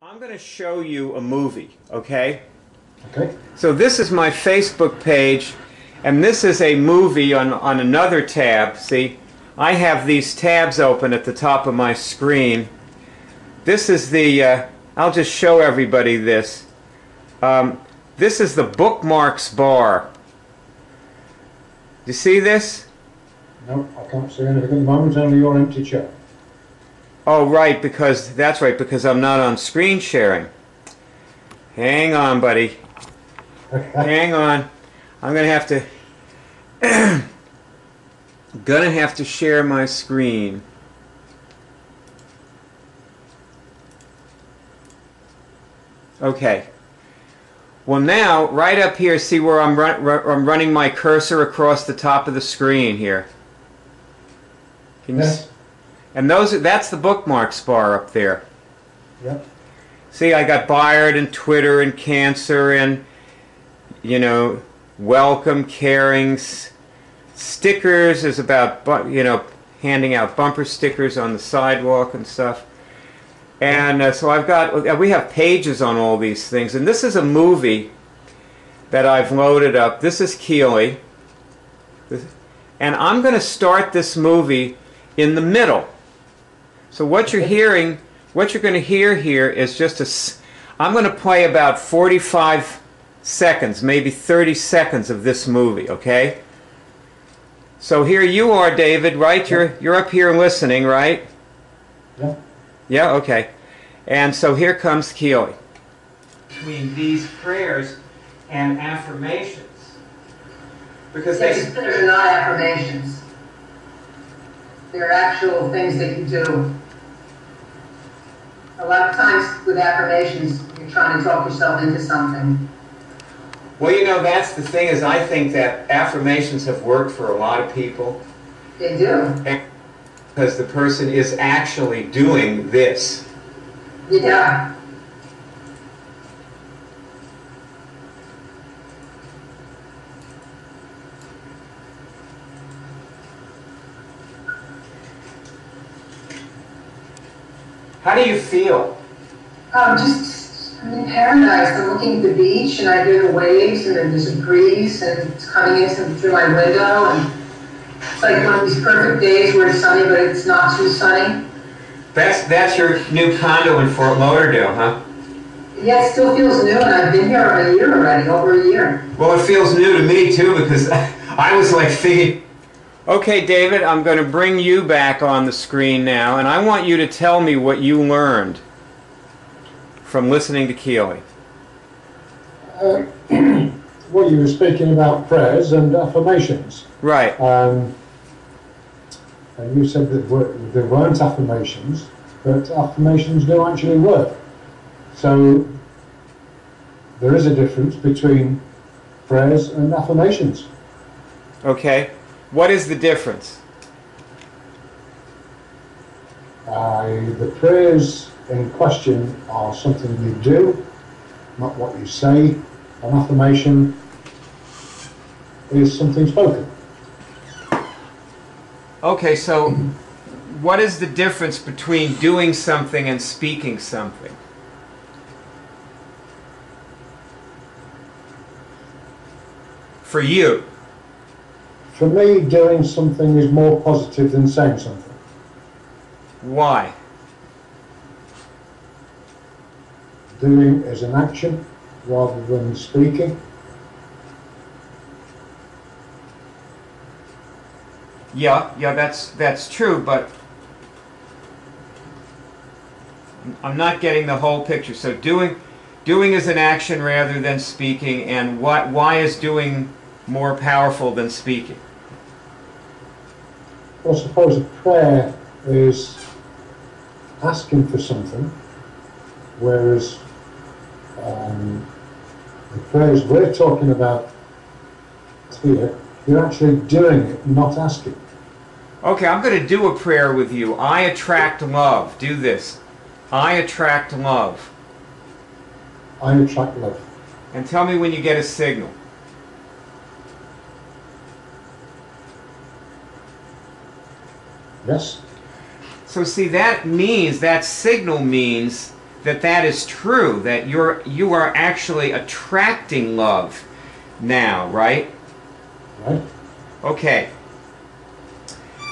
I'm going to show you a movie, okay? Okay. So this is my Facebook page, and this is a movie on another tab. See, I have these tabs open at the top of my screen. This is the, I'll just show everybody this. This is the bookmarks bar. Do you see this? No, I can't see anything at the moment, only your empty chair. Oh, right, because that's right, because I'm not on screen sharing. Hang on, buddy. Hang on. I'm gonna have to share my screen. Okay. Well, now, right up here, see where I'm running my cursor across the top of the screen here. Can you Yes. And that's the bookmarks bar up there. Yep. See, I got Bayard and Twitter and cancer and, you know, welcome, carings. Stickers is about, you know, handing out bumper stickers on the sidewalk and stuff. And so we have pages on all these things. And this is a movie that I've loaded up. This is Keely. And I'm going to start this movie in the middle. So what you're hearing, what you're going to hear here is just I'm going to play about 45 seconds, maybe 30 seconds of this movie, okay? So here you are, David, right? You're up here listening, right? Yeah. Yeah, okay. And so here comes Keely. Between these prayers and affirmations. Because They're not affirmations. They're actual things that you do. A lot of times with affirmations, you're trying to talk yourself into something. Well, you know, that's the thing is I think that affirmations have worked for a lot of people. They do. Because the person is actually doing this. Yeah. How do you feel? I'm in paradise. I'm looking at the beach and I hear the waves and then there's a breeze and it's coming in through my window and it's like one of these perfect days where it's sunny but it's not too sunny. That's your new condo in Fort Lauderdale, huh? Yeah, it still feels new and I've been here a year already, over a year. Well, it feels new to me too because I was like thinking, okay, David, I'm going to bring you back on the screen now and I want you to tell me what you learned from listening to Keely. Well, you were speaking about prayers and affirmations. Right. And you said that there weren't affirmations, but affirmations do actually work. So there is a difference between prayers and affirmations. Okay. What is the difference? The prayers in question are something you do, not what you say. An affirmation is something spoken. Okay, so what is the difference between doing something and speaking something? For you? For me, doing something is more positive than saying something. Why? Doing is an action rather than speaking. Yeah, that's true, but I'm not getting the whole picture. So doing is an action rather than speaking, and why is doing more powerful than speaking? Well, suppose a prayer is asking for something, whereas the prayers we're talking about here, you're actually doing it, not asking. Okay, I'm going to do a prayer with you. I attract love. Do this. I attract love. I attract love. And tell me when you get a signal. Yes? So see, that signal means that that is true, that you are actually attracting love now, right? Right. Okay.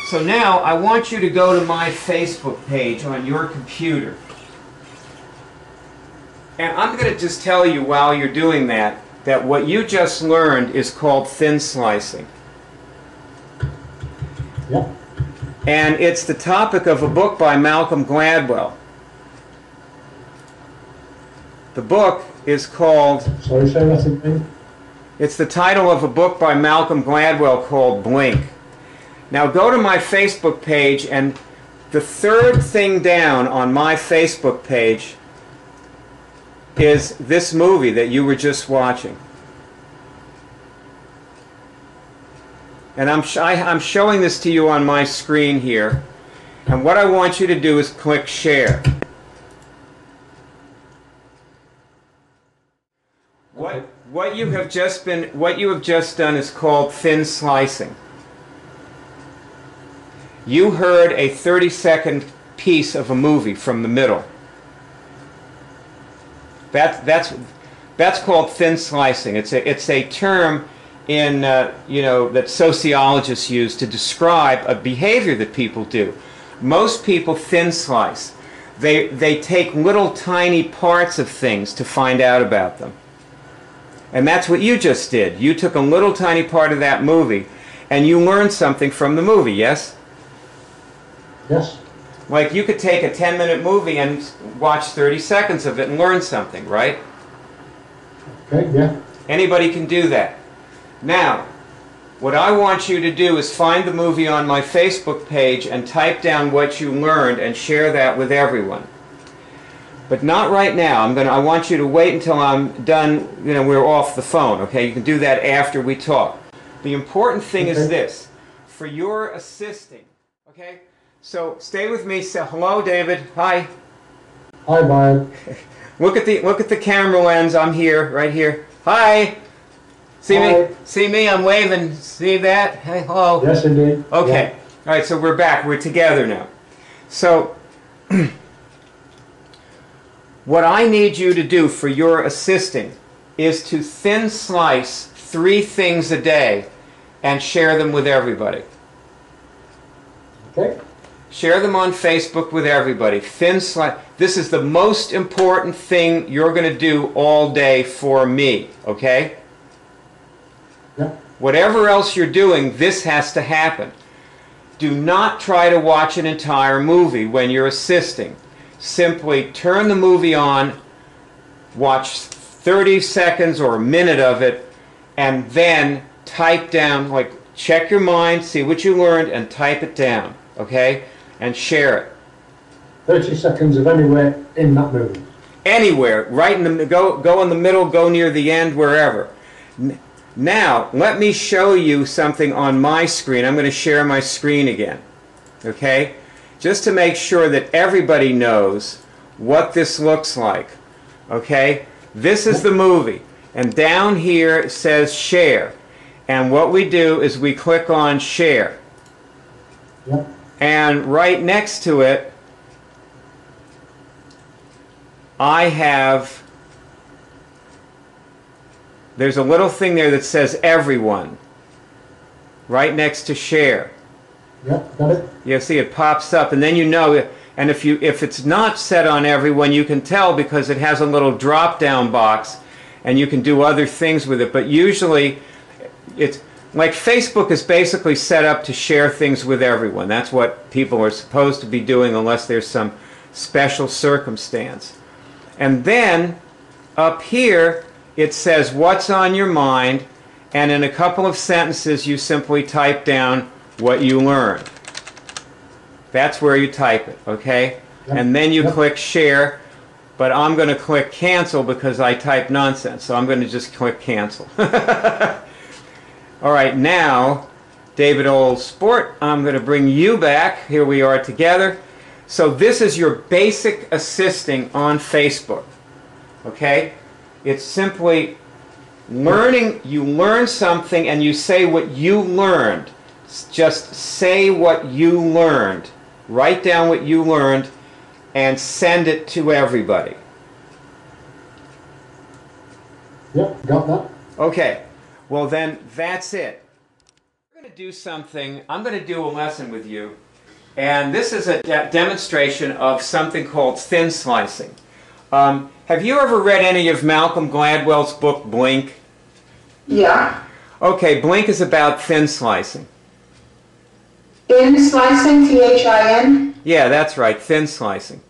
So now I want you to go to my Facebook page on your computer. And I'm going to just tell you while you're doing that, that what you just learned is called thin slicing. Yep. And it's the topic of a book by Malcolm Gladwell. The book is called... Sorry, say that again. It's the title of a book by Malcolm Gladwell called Blink. Now go to my Facebook page, and the third thing down on my Facebook page is this movie that you were just watching. And I'm showing this to you on my screen here. And what I want you to do is click share. What you have just done is called thin slicing. You heard a 30-second piece of a movie from the middle. That's called thin slicing. It's a term in that sociologists use to describe a behavior that people do. Most people thin slice. They take little tiny parts of things to find out about them. And that's what you just did. You took a little tiny part of that movie and you learned something from the movie, yes? Yes. Like you could take a 10-minute movie and watch 30 seconds of it and learn something, right? Okay, yeah. Anybody can do that. Now, what I want you to do is find the movie on my Facebook page and type down what you learned and share that with everyone. But not right now. I want you to wait until I'm done, we're off the phone, okay? You can do that after we talk. The important thing is this. For your assisting, okay? So stay with me. Say hello, David. Hi. Hi, Brian. Look at the camera lens. I'm here, right here. Hi. See Hi. me? See me? I'm waving. See that? Hey, hello. Yes, indeed. Okay. Yeah. All right, so we're back. We're together now. So what I need you to do for your assisting is to thin slice 3 things a day and share them with everybody. Okay. Share them on Facebook with everybody. Thin slice. This is the most important thing you're going to do all day for me, okay? Yeah. Whatever else you're doing, this has to happen. Do not try to watch an entire movie when you're assisting. Simply turn the movie on, watch 30 seconds or a minute of it, and then type down, like check your mind, see what you learned, and type it down, okay? And share it. 30 seconds of anywhere in that movie. Anywhere, right in the go in the middle, go near the end, wherever. Now, let me show you something on my screen. I'm going to share my screen again, okay? Just to make sure that everybody knows what this looks like, okay? This is the movie, and down here it says share. And what we do is we click on share. Yep. And right next to it, there's a little thing there that says everyone, right next to share. Yep, got it. You see it pops up, and then and if it's not set on everyone, you can tell because it has a little drop-down box, and you can do other things with it. But usually, it's like Facebook is basically set up to share things with everyone. That's what people are supposed to be doing unless there's some special circumstance. And then up here it says what's on your mind, and in a couple of sentences you simply type down what you learned. That's where you type it, okay? Yep. And then you Yep. click share, but I'm going to click cancel because I type nonsense, so I'm going to just click cancel. All right, now, David Old Sport, I'm going to bring you back. Here we are together. So this is your basic assisting on Facebook, okay? It's simply learning. You learn something and you say what you learned. Just say what you learned. Write down what you learned and send it to everybody. Yep, got that. Okay, well then that's it. We're going to do something, I'm going to do a lesson with you, and this is a demonstration of something called thin slicing. Have you ever read any of Malcolm Gladwell's book, Blink? Yeah. Okay, Blink is about thin slicing. Thin slicing, T-H-I-N? Yeah, that's right, thin slicing.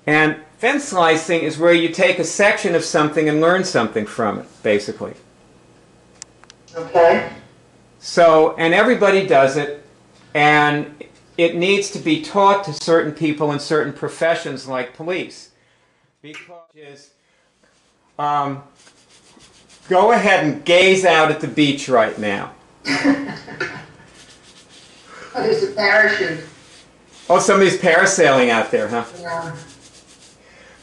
And thin slicing is where you take a section of something and learn something from it, basically. Okay. So, and everybody does it, and it needs to be taught to certain people in certain professions like police. Because, go ahead and gaze out at the beach right now. Oh, there's a parachute. Oh, somebody's parasailing out there, huh? Yeah.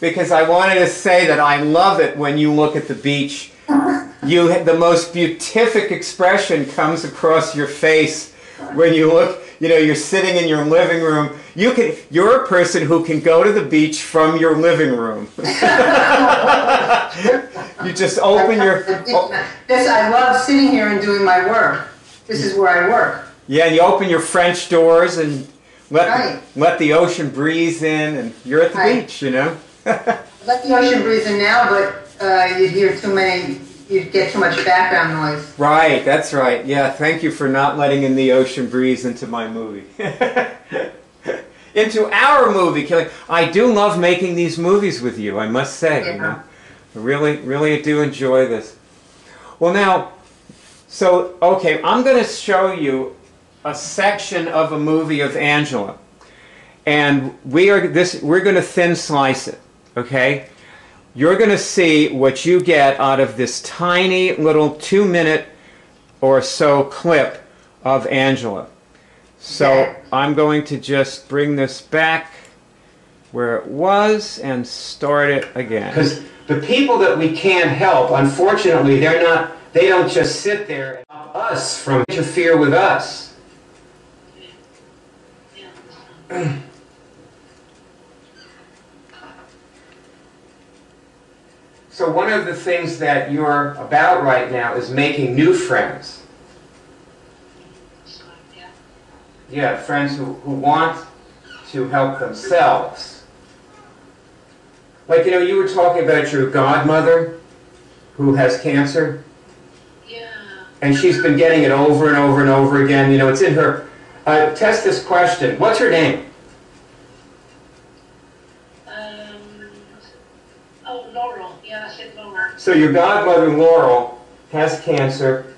Because I wanted to say that I love it when you look at the beach. The most beatific expression comes across your face when you look. You know, you're sitting in your living room. You're a person who can go to the beach from your living room. You just open your. This, I love sitting here and doing my work. This is where I work. Yeah, and you open your French doors and Right. let the ocean breeze in, and you're at the Right. beach. You know. Let the ocean breeze in now, but you'd hear too many. You'd get too much background noise. Right, that's right. Yeah, thank you for not letting in the ocean breeze into my movie. Into our movie, Kelly. I do love making these movies with you, I must say. Yeah. You know? I really do enjoy this. Well now, so, okay, I'm going to show you a section of a movie of Angela. And we're going to thin slice it, okay? You're going to see what you get out of this tiny little 2-minute or so clip of Angela. So Okay. I'm going to just bring this back where it was and start it again. Because the people that we can't help, unfortunately, they don't just sit there and stop us from interfere with us. So one of the things that you're about right now is making new friends. Yeah, friends who want to help themselves. Like, you know, you were talking about your godmother who has cancer. Yeah. And she's been getting it over and over and over again. You know, it's in her... test this question. What's her name? Oh, Laurel. Yeah, I said Laurel. So your godmother, Laurel, has cancer.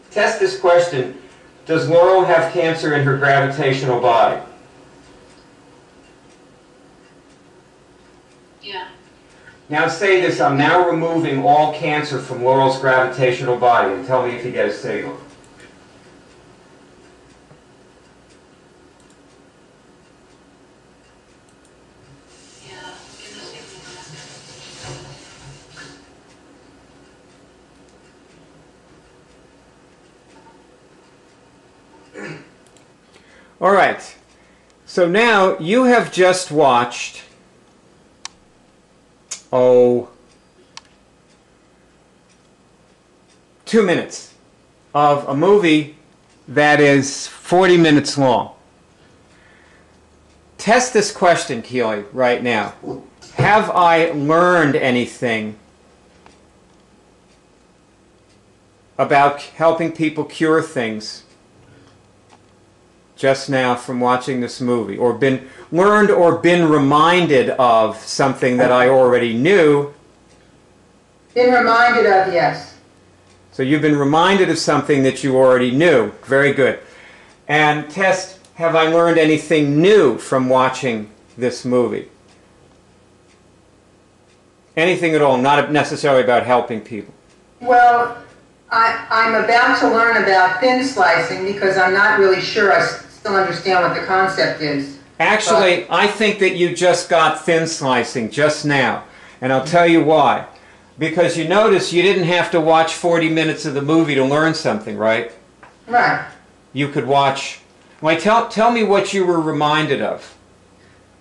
Test this question. Does Laurel have cancer in her gravitational body? Yeah. Now say this, I'm now removing all cancer from Laurel's gravitational body, and tell me if you get a signal. Yeah. In the All right. So now you have just watched, 2 minutes of a movie that is 40 minutes long. Test this question, Keely, right now. Have I learned anything about helping people cure things just now from watching this movie, or been learned or been reminded of something that I already knew? Been reminded of, yes. So you've been reminded of something that you already knew. Very good. And test, have I learned anything new from watching this movie? Anything at all, not necessarily about helping people. Well, I'm about to learn about thin slicing because I'm not really sure I still understand what the concept is. Actually, I think that you just got thin slicing just now, and I'll tell you why. Because you notice you didn't have to watch 40 minutes of the movie to learn something, right? Right. You could watch Why, tell me what you were reminded of.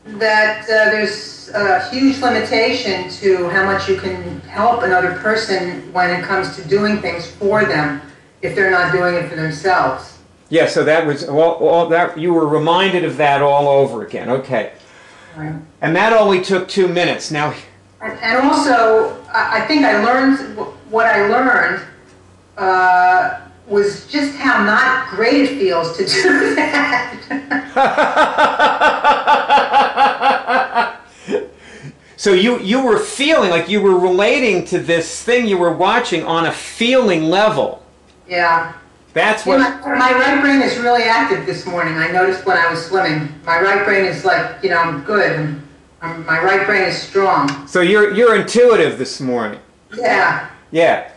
That there's a huge limitation to how much you can help another person when it comes to doing things for them if they're not doing it for themselves. Yeah, so that was all that you were reminded of that all over again. Okay. Right. And that only took 2 minutes. Now, and also, I think I learned what I learned was just how not great it feels to do that. So you were feeling like you were relating to this thing you were watching on a feeling level. Yeah. That's what... My right brain is really active this morning. I noticed when I was swimming. My right brain is like, I'm good. My right brain is strong. So you're intuitive this morning. Yeah. Yeah.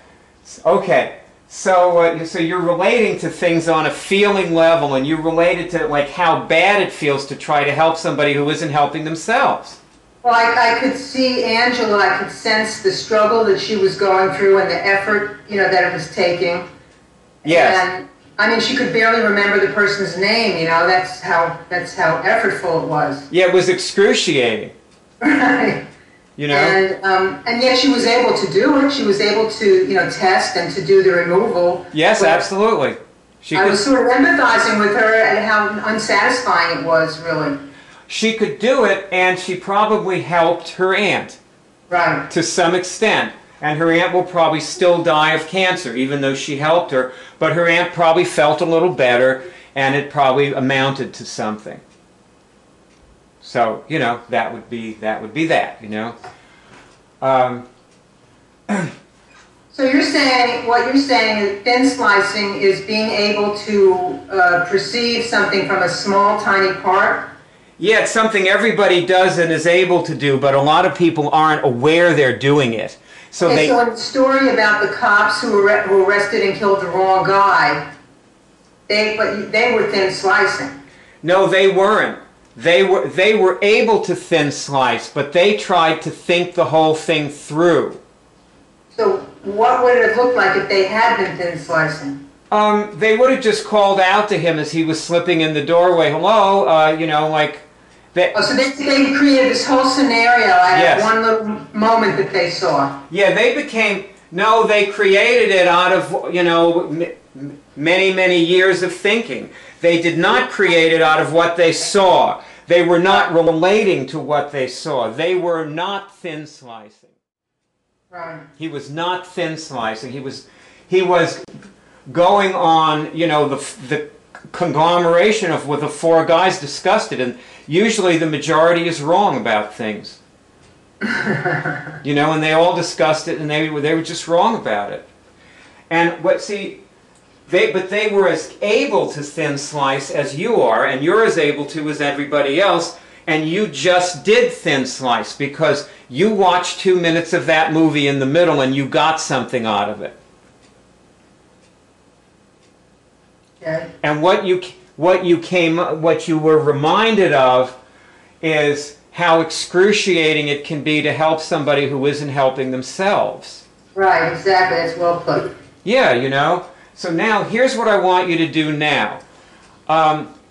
Okay. So so you're relating to things on a feeling level, and you related to like how bad it feels to try to help somebody who isn't helping themselves. Well, I could see Angela. I could sense the struggle that she was going through and the effort, that it was taking. Yes. And I mean, she could barely remember the person's name. That's how effortful it was. Yeah, it was excruciating. Right. And yet she was able to do it. She was able to, test and to do the removal. Yes, but absolutely. I was sort of empathizing with her and how unsatisfying it was, really. She could do it, and she probably helped her aunt. Right. To some extent. And her aunt will probably still die of cancer, even though she helped her. But her aunt probably felt a little better, and it probably amounted to something. So, that would be that, So what you're saying is thin slicing is being able to perceive something from a small, tiny part? Yeah, it's something everybody does and is able to do, but a lot of people aren't aware they're doing it. So in the story about the cops who arrested and killed the wrong guy, they were thin slicing. No, they weren't. They were able to thin slice, but they tried to think the whole thing through. So what would it have looked like if they had been thin slicing? They would have just called out to him as he was slipping in the doorway. Hello, like. So they created this whole scenario out Yes. of one little moment that they saw. Yeah, they created it out of, many, many years of thinking. They did not create it out of what they saw. They were not relating to what they saw. They were not thin slicing. Right. He was not thin slicing. He was going on, the conglomeration of what the four guys discussed it, and usually the majority is wrong about things. And they all discussed it, and they were just wrong about it. And but they were as able to thin slice as you are, and you're as able to as everybody else, and you just did thin slice because you watched 2 minutes of that movie in the middle and you got something out of it. Okay. And what you were reminded of is how excruciating it can be to help somebody who isn't helping themselves. Right, exactly. That's well put. Yeah, So now, here's what I want you to do now.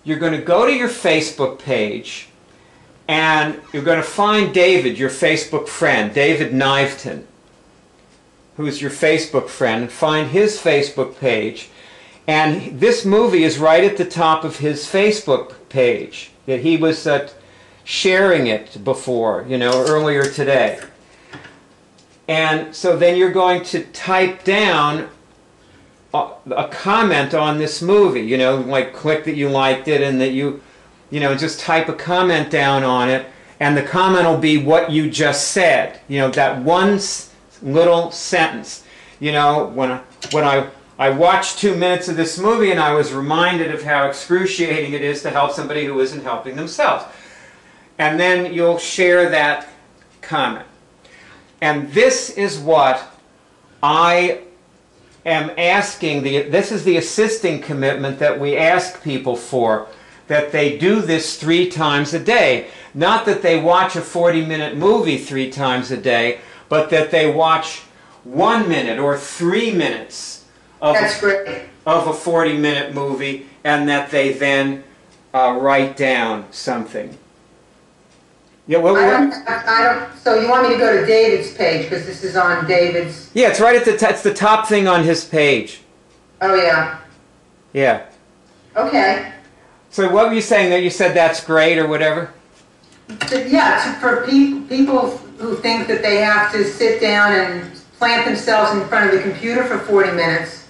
You're going to go to your Facebook page, and you're going to find David, your Facebook friend, David Niveton, who's your Facebook friend, and find his Facebook page. And this movie is right at the top of his Facebook page. That he was sharing it before, earlier today. And so then you're going to type down a comment on this movie, like click that you liked it and that just type a comment down on it, and the comment will be what you just said, that one little sentence. When I watched 2 minutes of this movie and I was reminded of how excruciating it is to help somebody who isn't helping themselves. And then you'll share that comment. And this is what I am asking, this is the assisting commitment that we ask people for, that they do this 3 times a day. Not that they watch a 40-minute movie 3 times a day, but that they watch 1 minute or 3 minutes of a 40-minute movie, and that they then write down something. Yeah, well, I don't, so you want me to go to David's page, because this is on David's... yeah, it's right at it's the top thing on his page. Oh, yeah. Yeah. Okay. So what were you saying? That you said that's great or whatever? Yeah, for people who think that they have to sit down and plant themselves in front of the computer for 40 minutes,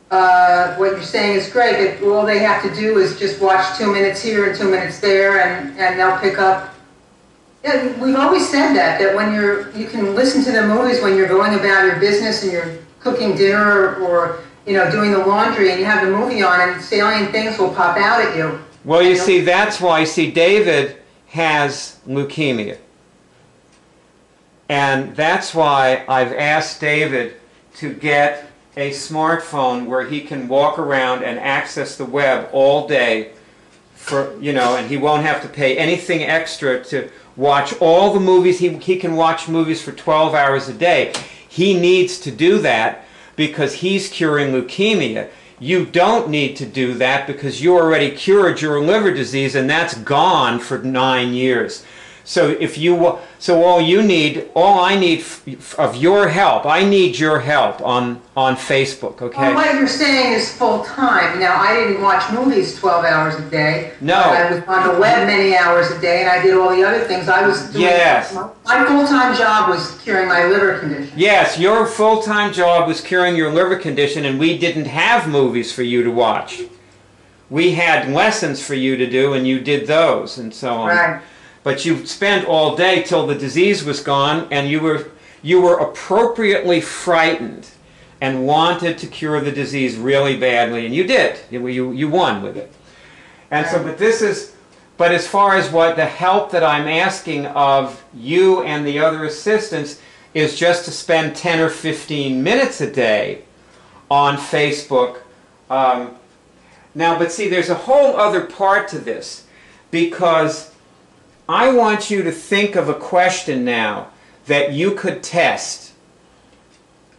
what you're saying is great. That all they have to do is just watch 2 minutes here and 2 minutes there, and they'll pick up. Yeah, we've always said that when you can listen to the movies when you're going about your business and you're cooking dinner or doing the laundry, and you have the movie on, and salient things will pop out at you. Well, you see, that's why, David has leukemia. And that's why I've asked David to get a smartphone where he can walk around and access the web all day and he won't have to pay anything extra to watch all the movies. He can watch movies for 12 hours a day. He needs to do that because he's curing leukemia. You don't need to do that because you already cured your liver disease, and that's gone for 9 years. So all I need of your help, I need your help on Facebook, okay? Well, what you're saying is full time. Now, I didn't watch movies 12 hours a day. No. I was on the web many hours a day, and I did all the other things. I was doing. Yes. My full-time job was curing my liver condition. Yes, your full-time job was curing your liver condition, and we didn't have movies for you to watch. We had lessons for you to do, and you did those, and so on. Right. But you spent all day till the disease was gone, and you were appropriately frightened and wanted to cure the disease really badly, and you did. You won with it. And so, but as far as what the help that I'm asking of you and the other assistants is just to spend 10 or 15 minutes a day on Facebook. Now, but see, there's a whole other part to this, because I want you to think of a question now that you could test.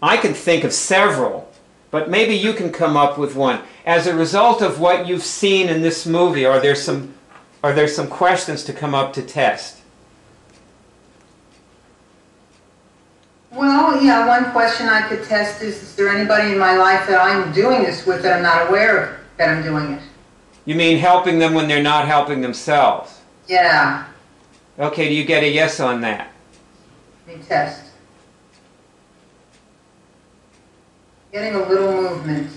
I can think of several, but maybe you can come up with one. As a result of what you've seen in this movie, are there some questions to come up to test? Well, yeah, one question I could test is there anybody in my life that I'm doing this with that I'm not aware of that I'm doing it? You mean helping them when they're not helping themselves? Yeah. Okay, do you get a yes on that? Let me test. Getting a little movement.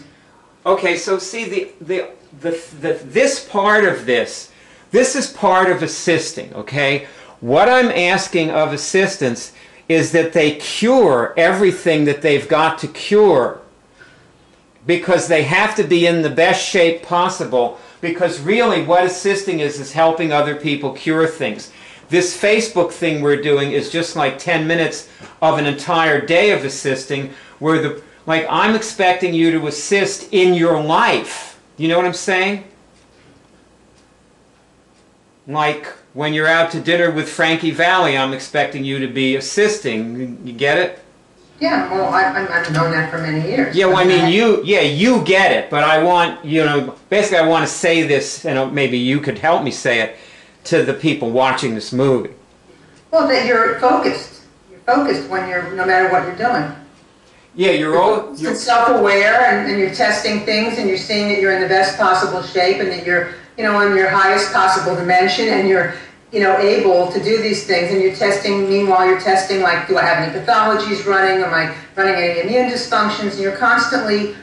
Okay, so see, this part of this is part of assisting, okay? What I'm asking of assistants is that they cure everything that they've got to cure, because they have to be in the best shape possible, because really what assisting is helping other people cure things. This Facebook thing we're doing is just like 10 minutes of an entire day of assisting, where I'm expecting you to assist in your life. You know what I'm saying? Like when you're out to dinner with Frankie Valli, I'm expecting you to be assisting. You get it? Yeah, well, I've known that for many years. Yeah, well, I mean, you get it, but I want, basically I want to say this, and maybe you could help me say it to the people watching this movie. Well, that you're focused. You're focused when no matter what you're doing. Yeah, you're self-aware, and you're testing things, and you're seeing that you're in the best possible shape, and that you're, in your highest possible dimension, and you're, able to do these things, and you're testing. Meanwhile, you're testing, like, do I have any pathologies running? Am I running any immune dysfunctions? And you're constantly,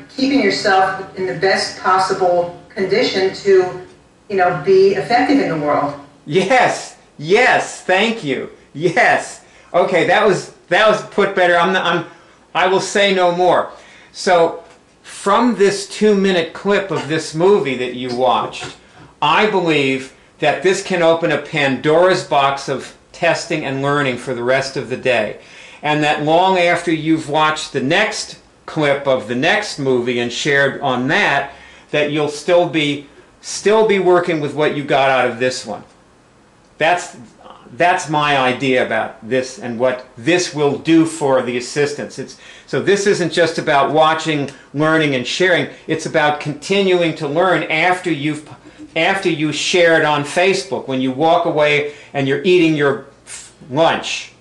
keeping yourself in the best possible condition to, be effective in the world. Yes, thank you. Yes. Okay, that was put better. I will say no more. So, from this 2-minute clip of this movie that you watched, I believe that this can open a Pandora's box of testing and learning for the rest of the day. And that long after you've watched the next clip of the next movie and shared on that you'll still be working with what you got out of this one. That's my idea about this and what this will do for the assistants. So this isn't just about watching, learning, and sharing. It's about continuing to learn after you've after you share it on Facebook, when you walk away and you're eating your lunch.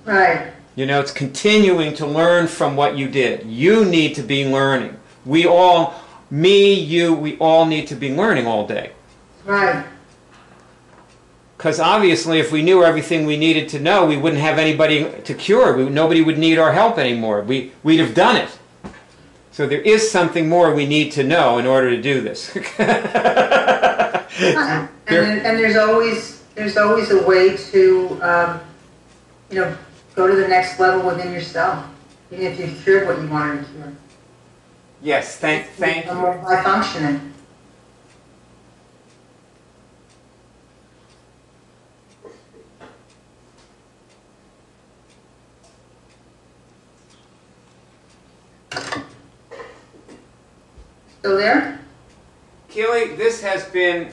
Right. You know, it's continuing to learn from what you did. You need to be learning. We all, me, you, we all need to be learning all day. Right. Because obviously if we knew everything we needed to know, we wouldn't have anybody to cure. Nobody would need our help anymore. We'd have done it. So there is something more we need to know in order to do this. and there's always a way to, you know, go to the next level within yourself, even if you've cured what you wanted to cure. Yes, thank you. By functioning. Still there? Keely, this has been...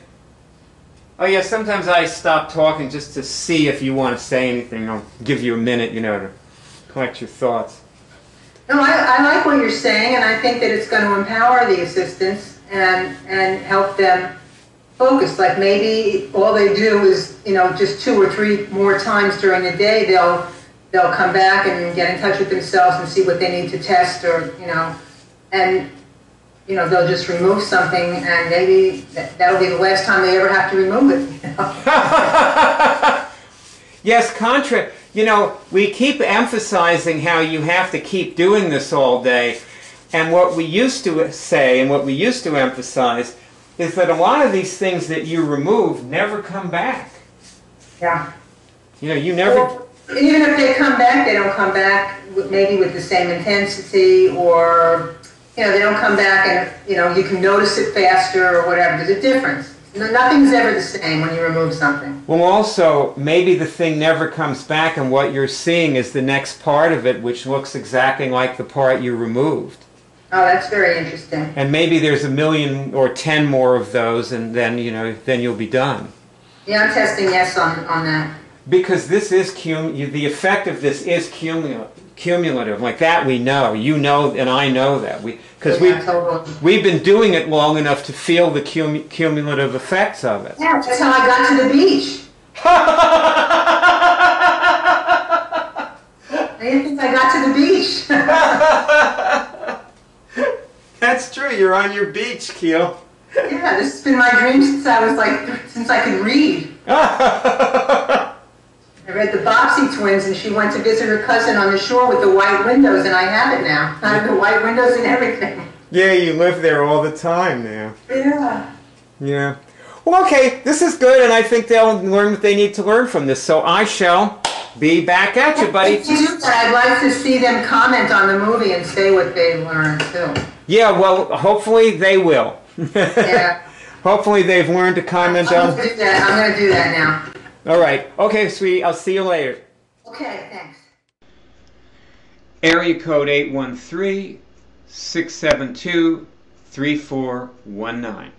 Oh yeah, sometimes I stop talking just to see if you want to say anything. I'll give you a minute, you know, to collect your thoughts. No, I like what you're saying, and I think that it's going to empower the assistants and help them focus. Like maybe all they do is, you know, just 2 or 3 more times during the day, they'll come back and get in touch with themselves and see what they need to test, or, you know, and, you know, they'll just remove something, and maybe that'll be the last time they ever have to remove it. You know? Yes, you know, we keep emphasizing how you have to keep doing this all day, and what we used to say and what we used to emphasize is that a lot of these things that you remove never come back. Yeah. You know, you never... Well, even if they come back, they don't come back maybe with the same intensity, or, you know, they don't come back and, you know, you can notice it faster or whatever. There's a difference. Nothing's ever the same when you remove something. Well, also, maybe the thing never comes back, and what you're seeing is the next part of it, which looks exactly like the part you removed. Oh, that's very interesting. And maybe there's 1 million or 10 more of those, and then, you know, then you'll be done. Yeah, I'm testing yes on that. Because this is the effect of this is cumulative. Like that we know. You know, and I know that. Because we've been doing it long enough to feel the cumulative effects of it. Yeah, that's how I got to the beach. I didn't think I got to the beach. That's true. You're on your beach, Keel. Yeah, this has been my dream since I could read. I read the Bobbsey twins, and she went to visit her cousin on the shore with the white windows, and I have it now. I have the white windows and everything. Yeah, you live there all the time now. Yeah. Yeah. Well, okay, this is good, and I think they'll learn what they need to learn from this. So I shall be back at you, buddy. I'd like to see them comment on the movie and say what they learned, too. Yeah, well, hopefully they will. Yeah. Hopefully they've learned to comment on... I'm going to do that now. All right. Okay, sweetie. I'll see you later. Okay, thanks. Area code 813-672-3419.